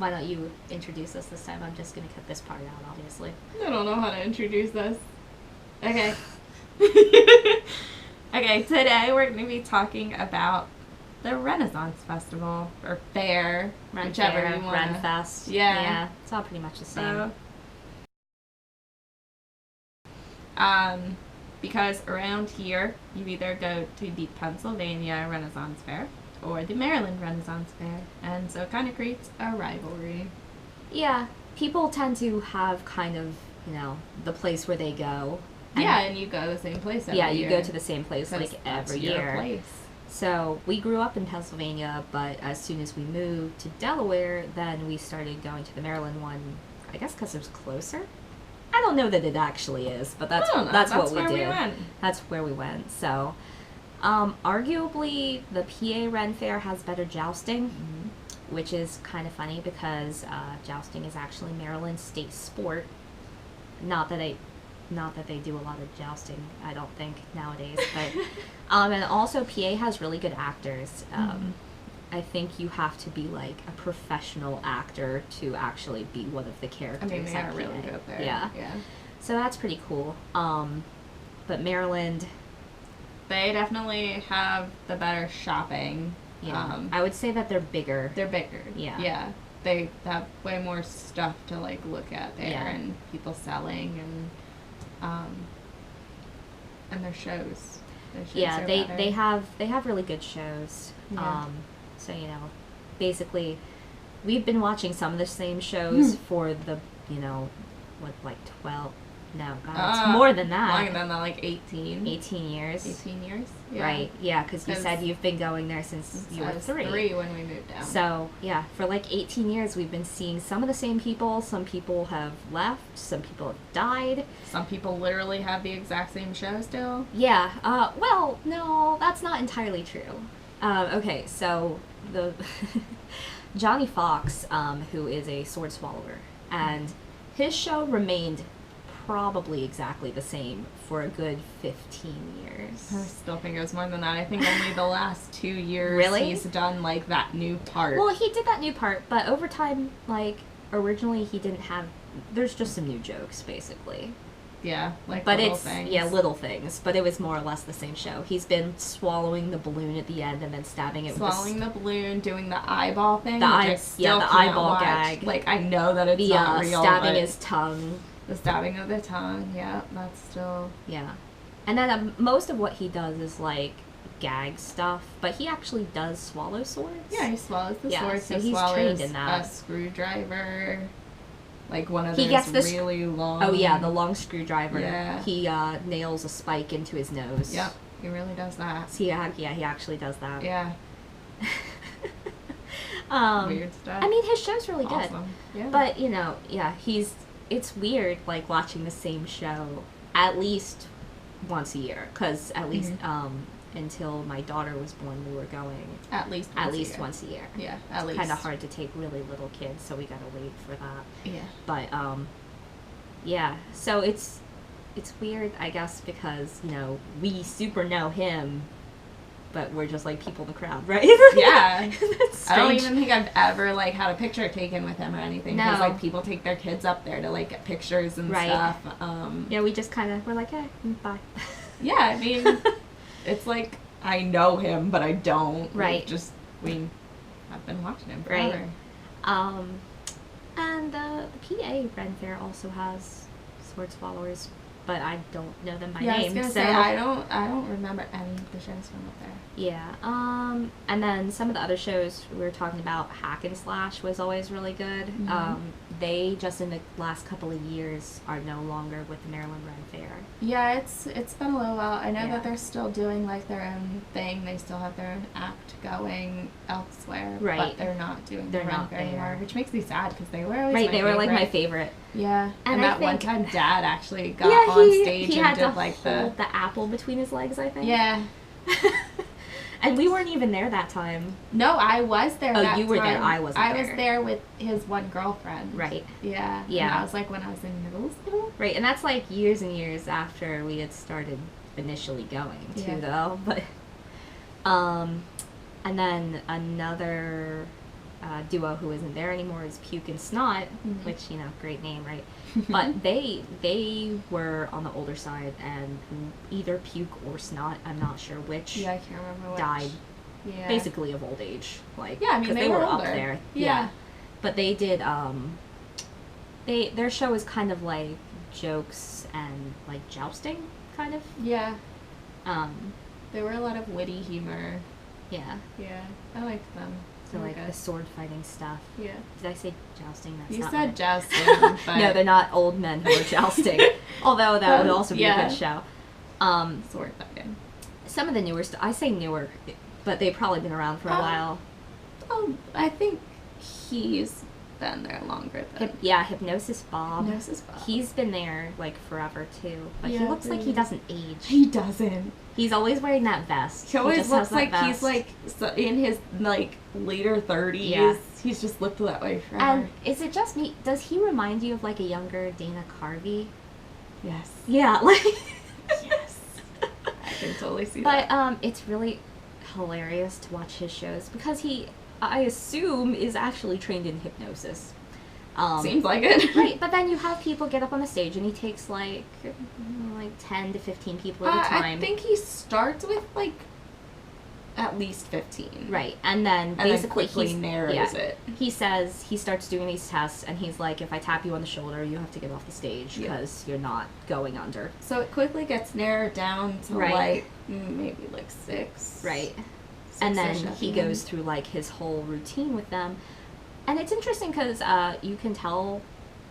why don't you introduce us this time? I'm just going to cut this part out, obviously. I don't know how to introduce this. Okay. Okay, today we're going to be talking about the Renaissance Festival, or Fair, whichever Fair, you want. Renn Fest. Yeah. It's all pretty much the same. Because around here, you either go to the Pennsylvania Renaissance Fair or the Maryland Renaissance Fair, and so it kind of creates a rivalry. Yeah, people tend to have kind of, the place where they go. And you go the same place every year. Yeah, you go to the same place like every year. Place. So we grew up in Pennsylvania, but as soon as we moved to Delaware, then we started going to the Maryland one, I guess because it was closer. I don't know that it actually is, but that's what we did. That's where we went. So, arguably, the PA Renn Faire has better jousting, which is kind of funny because jousting is actually Maryland's state sport. Not that they do a lot of jousting, I don't think, nowadays. But and also PA has really good actors. I think you have to be like a professional actor to actually be one of the characters. I mean, they are really good there. Yeah. So that's pretty cool. But Maryland, they definitely have the better shopping. Yeah. I would say that they're bigger. They're bigger. Yeah. Yeah. They have way more stuff to like look at there, and people selling and their shows. Yeah, they have really good shows. Yeah. So basically, we've been watching some of the same shows for the 12. No, God, it's more than that. Longer than that, like 18. 18 years. 18 years? Yeah. Right, yeah, because you said you've been going there since you were 3. 3 when we moved down. So, yeah, for like 18 years, we've been seeing some of the same people. Some people have left. Some people have died. Some people literally have the exact same show still. Yeah, well, no, that's not entirely true. Okay, so the Johnny Fox, who is a sword swallower, and his show remained probably exactly the same for a good 15 years. I still think it was more than that. I think only the last 2 years really? He's done like that new part. Well, he did that new part, but over time, like originally he didn't have. There's just some new jokes, basically. Yeah, like but little it's things. Yeah, little things. But it was more or less the same show. He's been swallowing the balloon at the end and then stabbing it. Swallowing the balloon, doing the eyeball thing. The eyeball gag. Like I know that it's not real. Stabbing his tongue. The stabbing of the tongue. Yeah, that's still. Yeah, and then most of what he does is like gag stuff, but he actually does swallow swords. Yeah, he swallows the swords. So he's trained in that. A screwdriver. Like one of those really long. Oh yeah, the long screwdriver. Yeah. He nails a spike into his nose. Yep, he really does that. So he actually does that. Yeah. Weird stuff. I mean, his show's really good. Awesome. Yeah. But it's weird like watching the same show at least once a year, because at least until my daughter was born, we were going at least once a year. Yeah, at least. Kind of hard to take really little kids, so we gotta wait for that. Yeah. But yeah. So it's weird, I guess, because we super know him, but we're just like people in the crowd, right? Yeah. I don't even think I've ever like had a picture taken with him or anything. No. Because like people take their kids up there to like get pictures and stuff. Yeah, we just kind of we're like, hey, bye. Yeah, I mean, it's like I know him, but I don't. Right. We have been watching him forever. Right. And the PA Renn Faire also has sword swallowers, but I don't know them by name. I was gonna say I don't remember any of the shows from up there. Yeah. And then some of the other shows we were talking about, Hack and Slash was always really good. They just in the last couple of years are no longer with the Maryland Renn Faire. Yeah, it's been a little while. I know that they're still doing like their own thing. They still have their own act going elsewhere, but they're not doing the Renn Faire anymore, which makes me sad because they were always they were like my favorite. Yeah, and that one time Dad actually got on stage he and had did to like hold the apple between his legs, I think. Yeah. And we weren't even there that time. No, I was there. Oh, you were there. I wasn't there. I was there with his one girlfriend. Right. Yeah. Yeah. And that was like when I was in middle school. Right, and that's like years and years after we had started initially going too, though. But, and then another duo who isn't there anymore is Puke and Snot, which, you know, great name, right? But they were on the older side, and either Puke or Snot, I'm not sure which, I can't remember which. Died basically of old age. Like, yeah, I mean, they were up there. Yeah. But they did, their show is kind of like jokes and like jousting, kind of. Yeah. There were a lot of witty humor. Yeah. Yeah, I liked them. So like the sword fighting stuff. Yeah. Did I say jousting? That's you not said right. jousting. But no, they're not old men who are jousting. Although that would also be a good show. Sword fighting. Some of the newer stuff. I say newer, but they've probably been around for a while. Oh, I think he's been there longer than... Hypnosis Bob. He's been there, like, forever, too. But he looks like he doesn't age. He doesn't. He's always wearing that vest. He always looks like he's, like, in his, like, later 30s. Yeah. He's just looked that way forever. And is it just me? Does he remind you of, like, a younger Dana Carvey? Yes. Yeah, like... yes. I can totally see that. But, it's really hilarious to watch his shows, because he... I assume is actually trained in hypnosis. Seems like it. Right, but then you have people get up on the stage and he takes like 10 to 15 people at a time. I think he starts with like at least 15. Right, and then basically quickly narrows it. He says he starts doing these tests and he's like, if I tap you on the shoulder, you have to get off the stage because you're not going under. So it quickly gets narrowed down to like maybe like 6. Right. And then he goes through, like, his whole routine with them. And it's interesting because you can tell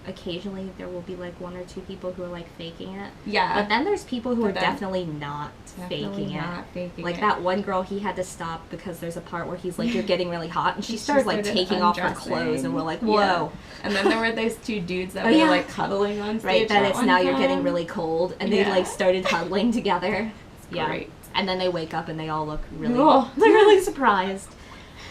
occasionally there will be, like, 1 or 2 people who are, like, faking it. Yeah. But then there's people who are definitely not faking it. Like, that one girl, he had to stop because there's a part where he's like, you're getting really hot. And she started like, taking off her clothes. And we're like, whoa. Yeah. And then there were those 2 dudes that were, like, cuddling on stage. Right, that it's now you're getting really cold. And they, like, started huddling together. Yeah. Great. And then they wake up and they all look really, they're really surprised.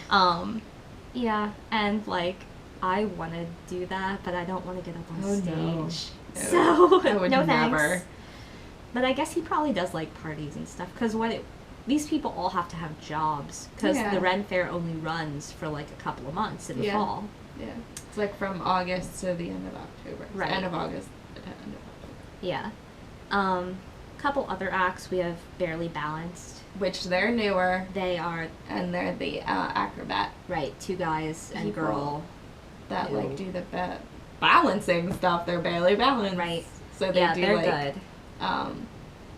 Yeah, and like, I want to do that, but I don't want to get up on stage. No. So, I would no never. Thanks. But I guess he probably does like parties and stuff, because these people all have to have jobs, because the Renn Faire only runs for like a couple of months in the fall. Yeah. It's like from August to the end of October. Right. End of August to the end of October. Yeah. Couple other acts we have Barely Balanced, which they're newer. They are, and they're the acrobat. Right, 2 guys and girl that like do the balancing stuff. They're barely balanced. Right. So they do they're like good.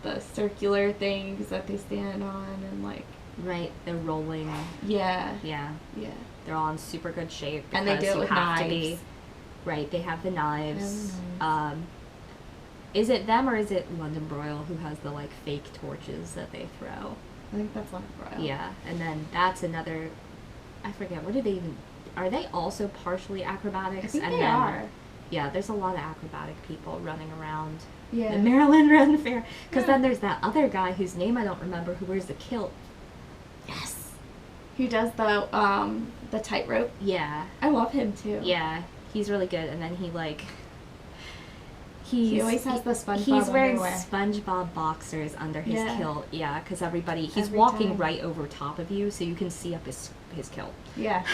The circular things that they stand on and like. Right, they're rolling. Yeah. Yeah. Yeah. They're all in super good shape. And they do it with knives. Right, they have the knives. Is it them or is it London Broil who has the like fake torches that they throw? I think that's London Broil. Yeah, and then that's another. I forget. What do they even? Are they also partially acrobatics? I think they are. Yeah, there's a lot of acrobatic people running around. Yeah. The Maryland Renn Faire. Because then there's that other guy whose name I don't remember who wears the kilt. Yes. Who does the tightrope? Yeah. I love him too. Yeah, he's really good, and then he like. He always has the SpongeBob He's wearing underwear. SpongeBob boxers under his kilt. Yeah, because he's Every walking time. right over top of you, so you can see up his kilt. Yeah.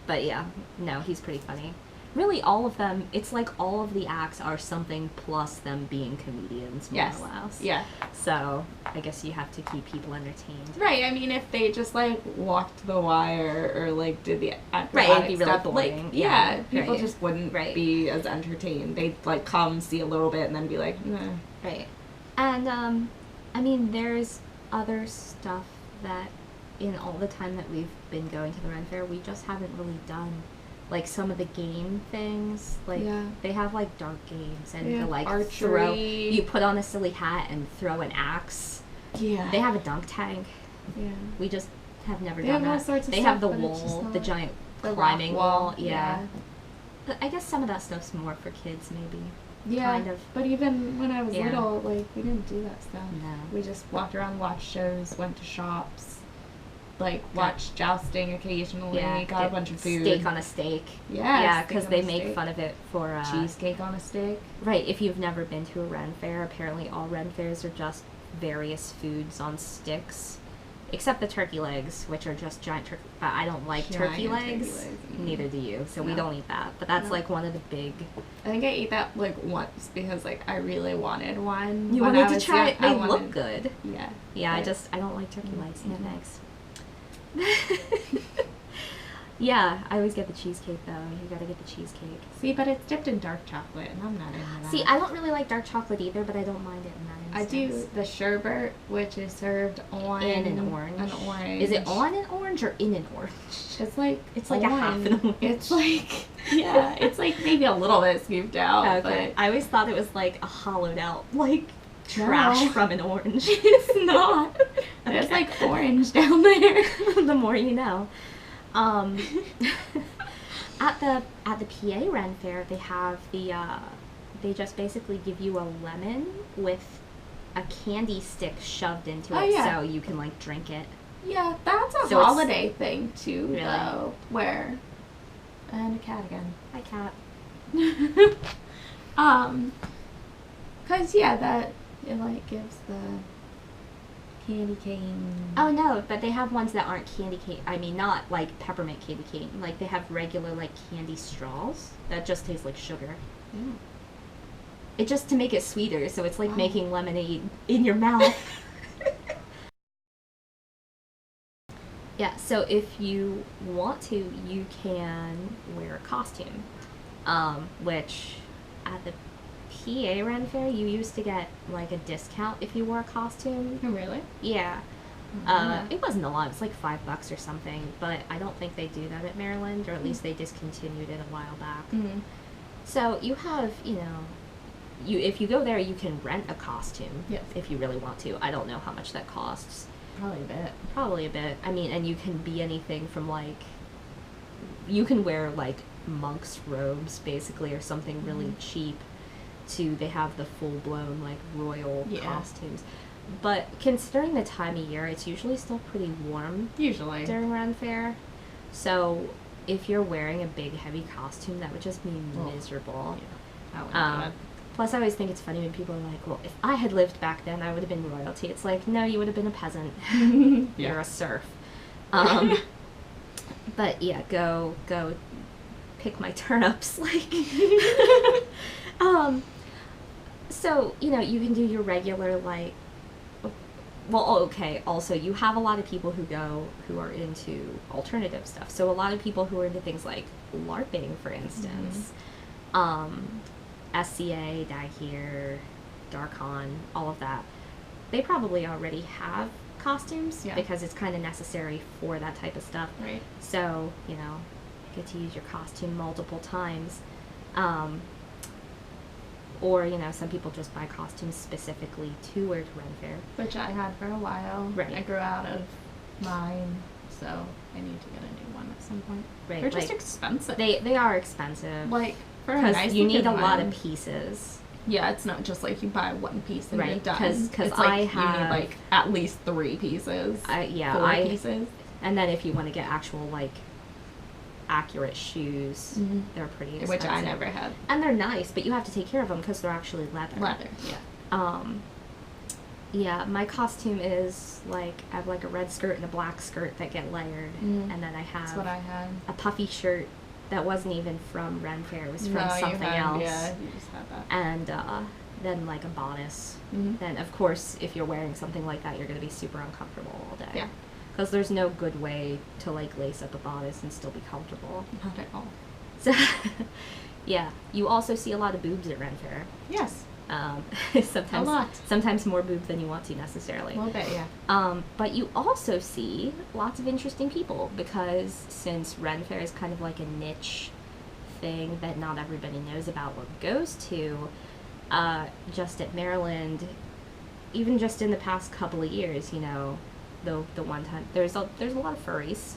But yeah, no, he's pretty funny. Really, all of them, it's like all of the acts are something plus them being comedians, more or less. Yeah. So, I guess you have to keep people entertained. Right, I mean, if they just, like, walked the wire or, like, did the acrobatic it'd be really stuff, boring. Like, yeah, people just wouldn't be as entertained. They'd, like, come, see a little bit, and then be like, nah. Right. And, I mean, there's other stuff that, in all the time that we've been going to the Renn Faire, we just haven't really done. Like, some of the game things, like, they have, like, dark games, and the, like, archery. You put on a silly hat and throw an axe. Yeah. They have a dunk tank. Yeah. We just have never done that. All sorts of they stuff, have the wall, the giant climbing wall. Yeah. But I guess some of that stuff's more for kids, maybe. Yeah. Kind of. But even when I was little, like, we didn't do that stuff. No. We just walked around, watched shows, went to shops. Like, watched jousting occasionally, got a bunch of food. Steak on a steak. Yeah. Yeah, because they make fun of it for... cheesecake on a steak. Right, if you've never been to a Renn Faire, apparently all Renn Fairs are just various foods on sticks. Except the turkey legs, which are just giant turkey. But I don't like turkey legs. Neither do you. So we don't eat that. But that's like one of the big. I think I ate that like once because like I really wanted one. You wanted to try it. They look good. Yeah. Yeah. I don't like turkey legs. No thanks. Yeah, I always get the cheesecake though. You gotta get the cheesecake. See, but it's dipped in dark chocolate, and I'm not into that. See, I don't really like dark chocolate either, but I don't mind it in that instance. I do the sherbet, which is served on in an orange. An orange. Is it on an orange or in an orange? It's like a half an orange. It's like it's like maybe a little bit scooped out. Okay. I always thought it was like a hollowed out like trash from an orange. It's not. Okay. There's like orange down there. The more you know. At the PA Renn Faire, they have they just basically give you a lemon with a candy stick shoved into it, so you can like drink it. Yeah, that's a holiday thing too, really? Though. Where, and a cat again. Hi, cat. 'Cause that it like gives the candy cane. Oh no, but they have ones that aren't candy cane. I mean, not like peppermint candy cane. Like they have regular like candy straws that just taste like sugar. Mm. It just to make it sweeter, so it's like making lemonade in your mouth. Yeah, so if you want to, you can wear a costume, which at the PA Renn Faire, you used to get like a discount if you wore a costume. Oh, really? Yeah. It wasn't a lot. It was like $5 or something. But I don't think they do that at Maryland, or at least they discontinued it a while back. Mm-hmm. So you have, if you go there, you can rent a costume. Yes. If you really want to. I don't know how much that costs. Probably a bit. I mean, and you can be anything from like, you can wear like monk's robes basically, or something really cheap. They have the full-blown like royal costumes, but considering the time of year, it's usually still pretty warm during Renn Faire. So if you're wearing a big heavy costume, that would just be miserable. Plus I always think it's funny when people are like, well, if I had lived back then, I would have been royalty. It's like, no, you would have been a peasant. You're a serf. But yeah, go pick my turnips. Like so, you can do your regular, like, also, you have a lot of people who are into alternative stuff. So a lot of people who are into things like LARPing, for instance, SCA, Daghir, Darkon, all of that, they probably already have costumes because it's kind of necessary for that type of stuff. Right. So, get to use your costume multiple times. Or, some people just buy costumes specifically to wear to Renn Faire. Which I had for a while. Right. I grew out of mine, so I need to get a new one at some point. Right. They're just expensive. They are expensive. Like, for a nice you need a lot of pieces. Yeah, it's not just like you buy one piece and you're done. Because you need like at least 3 pieces. 4 pieces. And then if you want to get actual like accurate shoes, they're pretty expensive. Which I never had. And they're nice, but you have to take care of them because they're actually leather. Yeah, my costume is like, I have like a red skirt and a black skirt that get layered, and then I have That's what I had. A puffy shirt that wasn't even from Renn Faire, it was from something else. Yeah, you just had that. And then like a bodice. Then of course, if you're wearing something like that, you're going to be super uncomfortable all day. Yeah. Because there's no good way to like lace up a bodice and still be comfortable. Not at all. So, yeah. You also see a lot of boobs at Renn Faire. Yes. Sometimes, a lot. Sometimes more boobs than you want to necessarily. A little bit, yeah. But you also see lots of interesting people because since Renn Faire is kind of like a niche thing that not everybody knows about or goes to, just at Maryland, even just in the past couple of years, the one time there's a lot of furries.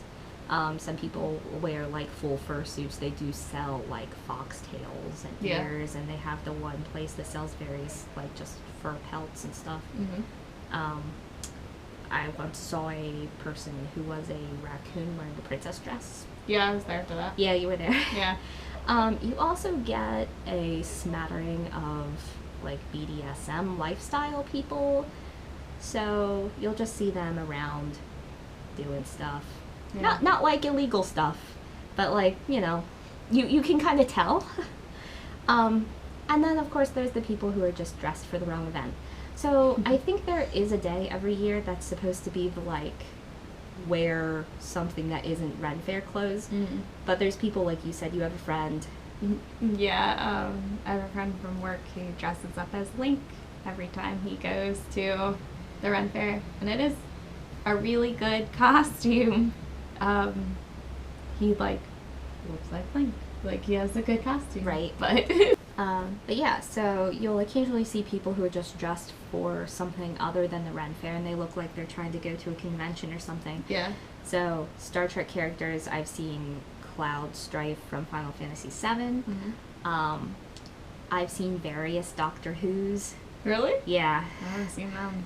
Some people wear like full fursuits. They do sell like foxtails and ears, and they have the one place that sells various like just fur pelts and stuff. I once saw a person who was a raccoon wearing a princess dress. Yeah, I was there for that. Yeah, you were there. Yeah. You also get a smattering of like BDSM lifestyle people. So you'll just see them around doing stuff. Yeah. Not like illegal stuff, but like, you know, you can kind of tell. And then, of course, there's the people who are just dressed for the wrong event. So I think there is a day every year that's supposed to be the, like, wear something that isn't Renn Faire clothes. Mm-hmm. But there's people, like you said, you have a friend. Yeah, I have a friend from work who dresses up as Link every time he goes to the Renn Faire. And it is a really good costume. He, like, looks like Link. Like, he has a good costume. Right. But yeah, so you'll occasionally see people who are just dressed for something other than the Renn Faire, and they look like they're trying to go to a convention or something. Yeah. So Star Trek characters, I've seen Cloud Strife from Final Fantasy VII. Mm-hmm. I've seen various Doctor Who's. Really? Yeah. I haven't seen them.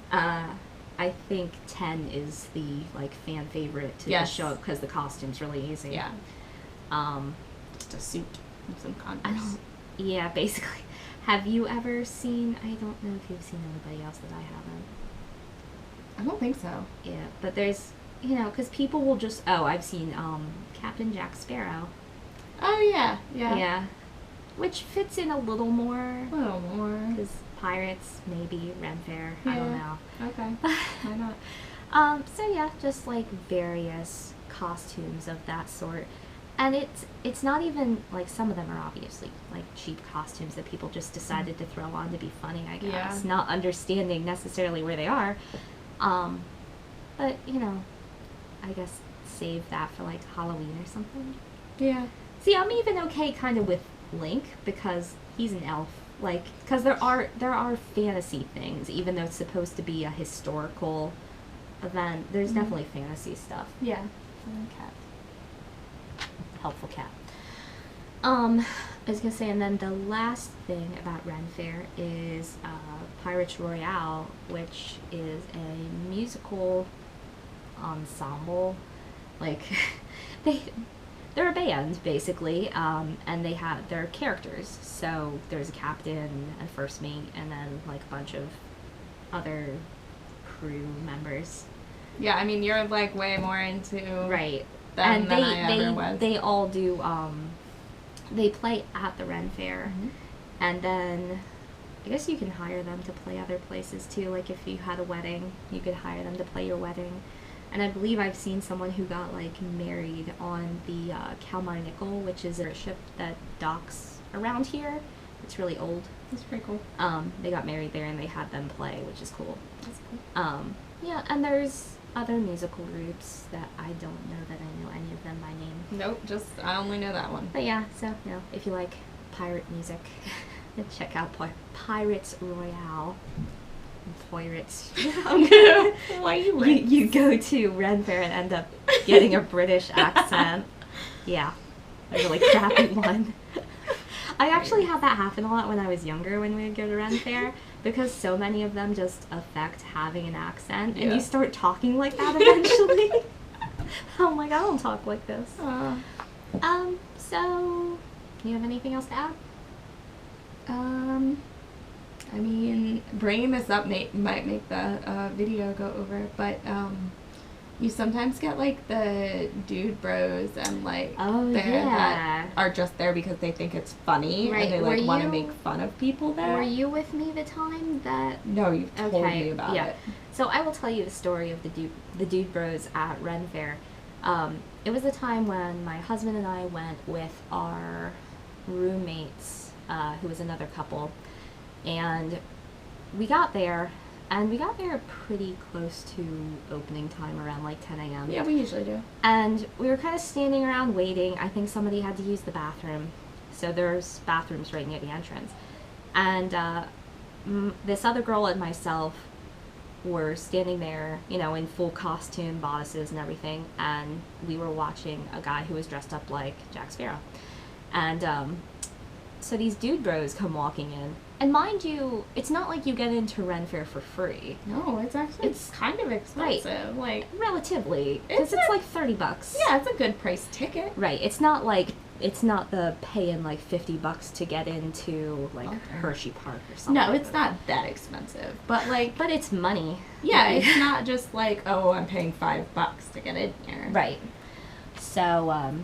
I think 10 is the, like, fan favorite to the show because the costume's really easy. Yeah. Just a suit and some Converse. Yeah, basically. Have you ever seen, I don't know if you've seen anybody else that I haven't. I don't think so. Yeah, but there's, you know, because people will just, I've seen Captain Jack Sparrow. Oh, yeah. Yeah. Which fits in a little more. A little more. Because pirates, maybe, Renn Faire, I don't know. Okay. Why not? So yeah, just like various costumes of that sort. And it's not even, like, some of them are obviously, like, cheap costumes that people just decided to throw on to be funny, I guess. Yeah. Not understanding necessarily where they are. But, you know, I guess save that for, like, Halloween or something. Yeah. See, I'm even okay kind of with Link because he's an elf. Like, because there are fantasy things, even though it's supposed to be a historical event. There's definitely fantasy stuff. Yeah. Cat. Helpful cat. I was gonna say, and then the last thing about Renn Faire is Pirates Royale, which is a musical ensemble. Like, they're a band basically, and they have their characters. So there's a captain and first mate, and then like a bunch of other crew members. Yeah, I mean, you're like way more into right. Than I ever was. They all do. They play at the Renn Faire, and then I guess you can hire them to play other places too. Like if you had a wedding, you could hire them to play your wedding. And I believe I've seen someone who got like married on the Calmar-Nickel, which is a ship that docks around here. It's really old. That's pretty cool. They got married there and they had them play, which is cool. That's cool. Yeah, and there's other musical groups that I don't know that I know any of them by name. Nope, I only know that one. But yeah, so, you know, if you like pirate music, check out Pirates Royale. Pirates. Why you go to Renn Faire and end up getting a British accent. Yeah, a really crappy one. I actually had that happen a lot when I was younger when we would go to Renn Faire, because so many of them just affect having an accent, and you start talking like that eventually. I'm like, I don't talk like this. So, you have anything else to add? I mean, bringing this up might make the video go over, but you sometimes get like the dude bros and like that are just there because they think it's funny and they like want to make fun of people there. Were you with me the time that? No, you've told me about it. So I will tell you the story of the dude bros at Renn Faire. It was the time when my husband and I went with our roommates, who was another couple. And we got there pretty close to opening time, around like 10 a.m. Yeah, we usually do. And we were kind of standing around waiting. I think somebody had to use the bathroom. So there's bathrooms right near the entrance. And this other girl and myself were standing there, you know, in full costume, bodices and everything. And we were watching a guy who was dressed up like Jack Sparrow. And so these dude bros come walking in. And mind you, it's not like you get into Renn Faire for free. No, it's kind of expensive. Right. Like, relatively. Because it's like $30. Yeah, it's a good price ticket. Right. It's not like it's not the paying like $50 to get into like Hershey Park or something. No, it's not that expensive, but like, but it's money. Yeah, it's not just like, oh, I'm paying $5 to get in here. Right. So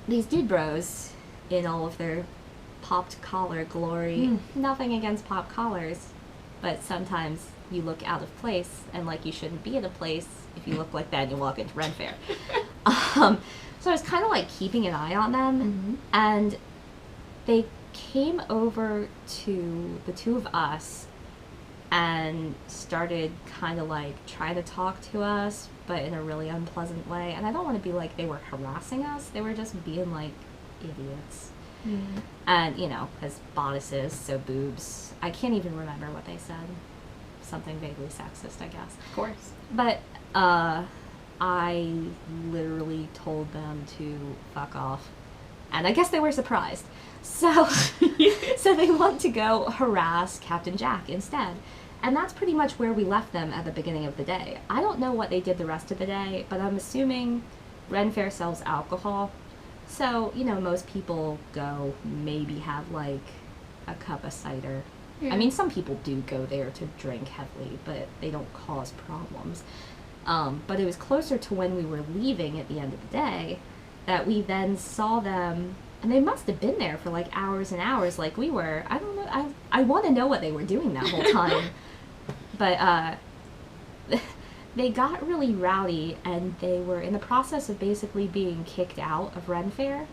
these dude bros, in all of their popped collar glory, nothing against pop collars, but sometimes you look out of place, and like you shouldn't be in a place if you look like that and you walk into Renn Faire. So I was kind of like keeping an eye on them, and they came over to the two of us and started kind of like trying to talk to us, but in a really unpleasant way. And I don't want to be like they were harassing us, they were just being like idiots. And, you know, as bodices, so boobs. I can't even remember what they said. Something vaguely sexist, I guess. Of course. But, I literally told them to fuck off. And I guess they were surprised. So, so they want to go harass Captain Jack instead. And that's pretty much where we left them at the beginning of the day. I don't know what they did the rest of the day, but I'm assuming Renn Faire sells alcohol. So, you know, most people go maybe have like a cup of cider. I mean, some people do go there to drink heavily, but they don't cause problems. But it was closer to when we were leaving at the end of the day that we then saw them, and they must have been there for like hours and hours like we were. I don't know. I want to know what they were doing that whole time. But they got really rowdy, and they were in the process of basically being kicked out of Renn Faire.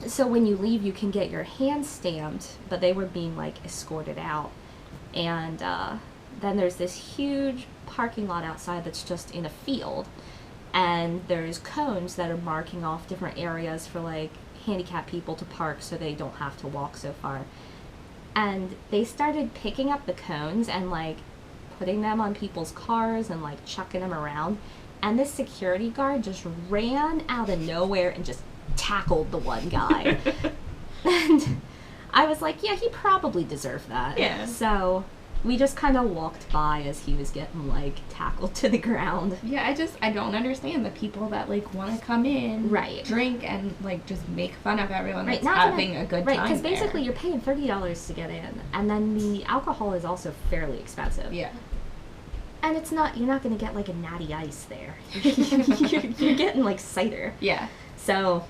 So when you leave, you can get your hand stamped, but they were being like escorted out. And then there's this huge parking lot outside that's just in a field, and there's cones that are marking off different areas for like handicapped people to park so they don't have to walk so far. And they started picking up the cones and like putting them on people's cars and like chucking them around, and this security guard just ran out of nowhere and just tackled the one guy. And I was like, yeah, he probably deserved that. Yeah. So we just kind of walked by as he was getting like tackled to the ground. Yeah, I don't understand the people that like want to come in, right, drink and like just make fun of everyone right, that's having a good time. Right, because basically you're paying $30 to get in, and then the alcohol is also fairly expensive. Yeah. And it's not, you're not going to get like a natty ice there. You're getting like cider. Yeah. So,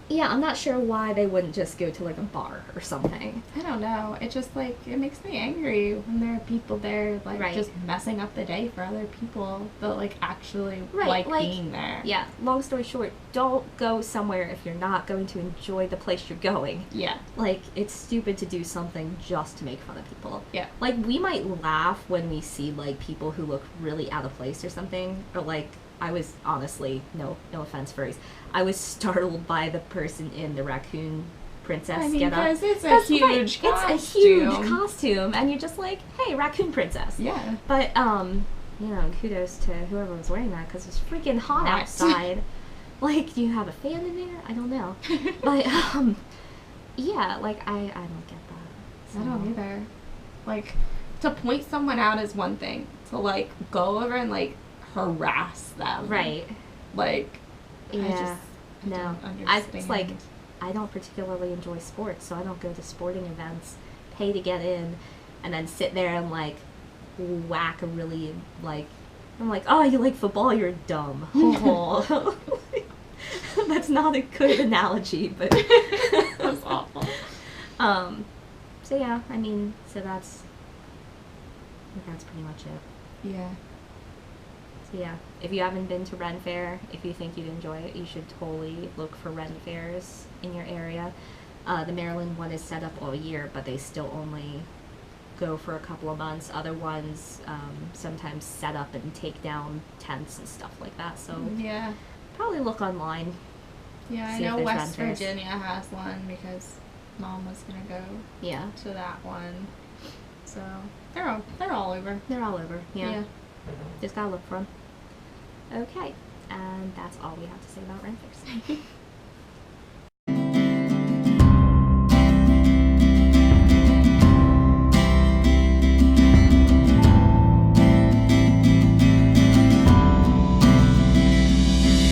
yeah, I'm not sure why they wouldn't just go to like a bar or something. I don't know. It just like, it makes me angry when there are people there like just messing up the day for other people that like actually like being there. Yeah, long story short, don't go somewhere if you're not going to enjoy the place you're going. Yeah. Like, it's stupid to do something just to make fun of people. Yeah. Like, we might laugh when we see like people who look really out of place or something, or like, I was honestly, no offense, furries, I was startled by the person in the raccoon princess get up. Because it's a huge costume. It's a huge costume, and you're just like, hey, raccoon princess. Yeah. But, you know, kudos to whoever was wearing that, because it's freaking hot outside. Like, do you have a fan in there? I don't know. But, yeah, like, I don't get that. So. I don't either. Like, to point someone out is one thing. To, like, go over and, like, harass them. Right. Like, yeah. I don't understand. It's like, I don't particularly enjoy sports, so I don't go to sporting events, pay to get in, and then sit there and like whack a really like, I'm like, oh, you like football? You're dumb. Oh. That's not a good analogy, but that's awful. So yeah, I mean, so that's pretty much it. Yeah. So yeah, if you haven't been to Renn Faire, if you think you'd enjoy it, you should totally look for Renn Fairs in your area. The Maryland one is set up all year, but they still only go for a couple of months. Other ones sometimes set up and take down tents and stuff like that. So yeah, probably look online. Yeah, I know West Virginia has one because Mom was gonna go. Yeah. To that one. So they're all over. They're all over. Yeah. Just gotta look for them. Okay, and that's all we have to say about Renn Fairs.